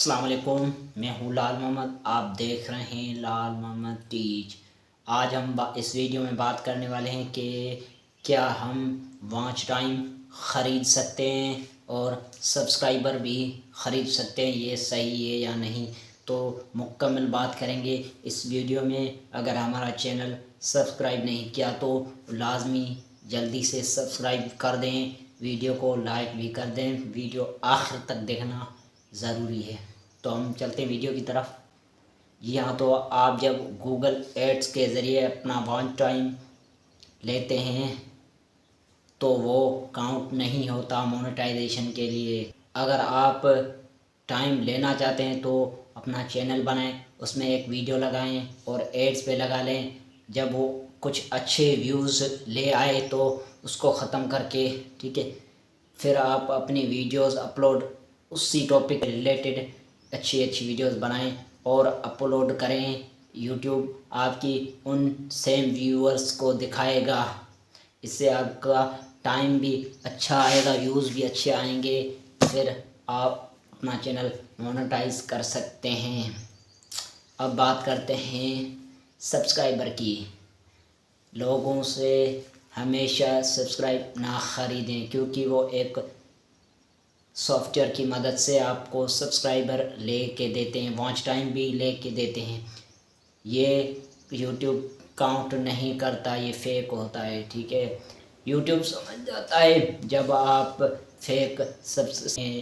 अस्सलाम वालेकुम, मैं हूँ लाल मोहम्मद। आप देख रहे हैं लाल मोहम्मद टीच। आज हम इस वीडियो में बात करने वाले हैं कि क्या हम वॉच टाइम ख़रीद सकते हैं और सब्सक्राइबर भी ख़रीद सकते हैं, ये सही है या नहीं। तो मुकम्मल बात करेंगे इस वीडियो में। अगर हमारा चैनल सब्सक्राइब नहीं किया तो लाजमी जल्दी से सब्सक्राइब कर दें, वीडियो को लाइक भी कर दें। वीडियो आखिर तक देखना ज़रूरी है। तो हम चलते हैं वीडियो की तरफ। जी हाँ, तो आप जब गूगल एड्स के ज़रिए अपना वॉच टाइम लेते हैं तो वो काउंट नहीं होता मोनेटाइजेशन के लिए। अगर आप टाइम लेना चाहते हैं तो अपना चैनल बनाएं, उसमें एक वीडियो लगाएं और एड्स पे लगा लें। जब वो कुछ अच्छे व्यूज़ ले आए तो उसको ख़त्म करके, ठीक है, फिर आप अपनी वीडियोस अपलोड उसी टॉपिक रिलेटेड अच्छी अच्छी वीडियोस बनाएं और अपलोड करें। यूट्यूब आपकी उन सेम व्यूअर्स को दिखाएगा। इससे आपका टाइम भी अच्छा आएगा, व्यूज़ भी अच्छे आएंगे। फिर आप अपना चैनल मोनेटाइज कर सकते हैं। अब बात करते हैं सब्सक्राइबर की। लोगों से हमेशा सब्सक्राइब ना ख़रीदें, क्योंकि वो एक सॉफ्टवेयर की मदद से आपको सब्सक्राइबर ले के देते हैं, वॉच टाइम भी ले के देते हैं। ये यूट्यूब काउंट नहीं करता, ये फेक होता है, ठीक है। यूट्यूब समझ जाता है जब आप फेक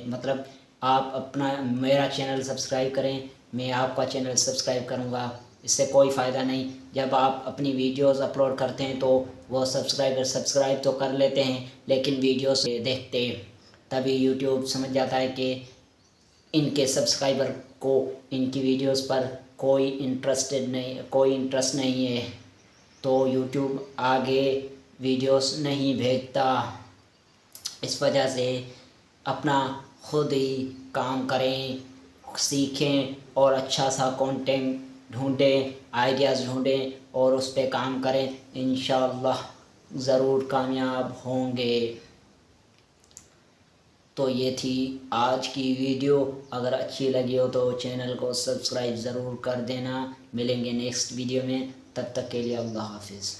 मतलब आप अपना मेरा चैनल सब्सक्राइब करें, मैं आपका चैनल सब्सक्राइब करूँगा, इससे कोई फ़ायदा नहीं। जब आप अपनी वीडियोस अपलोड करते हैं तो वो सब्सक्राइबर सब्सक्राइब तो कर लेते हैं लेकिन वीडियोस देखते हैं। तभी यूट्यूब समझ जाता है कि इनके सब्सक्राइबर को इनकी वीडियोस पर कोई इंटरेस्ट नहीं है, तो यूट्यूब आगे वीडियोस नहीं भेजता। इस वजह से अपना खुद ही काम करें, सीखें और अच्छा सा कंटेंट ढूंढें, आइडियाज़ ढूंढें और उस पर काम करें। इंशाअल्लाह ज़रूर कामयाब होंगे। तो ये थी आज की वीडियो। अगर अच्छी लगी हो तो चैनल को सब्सक्राइब ज़रूर कर देना। मिलेंगे नेक्स्ट वीडियो में, तब तक के लिए अल्लाह हाफिज़।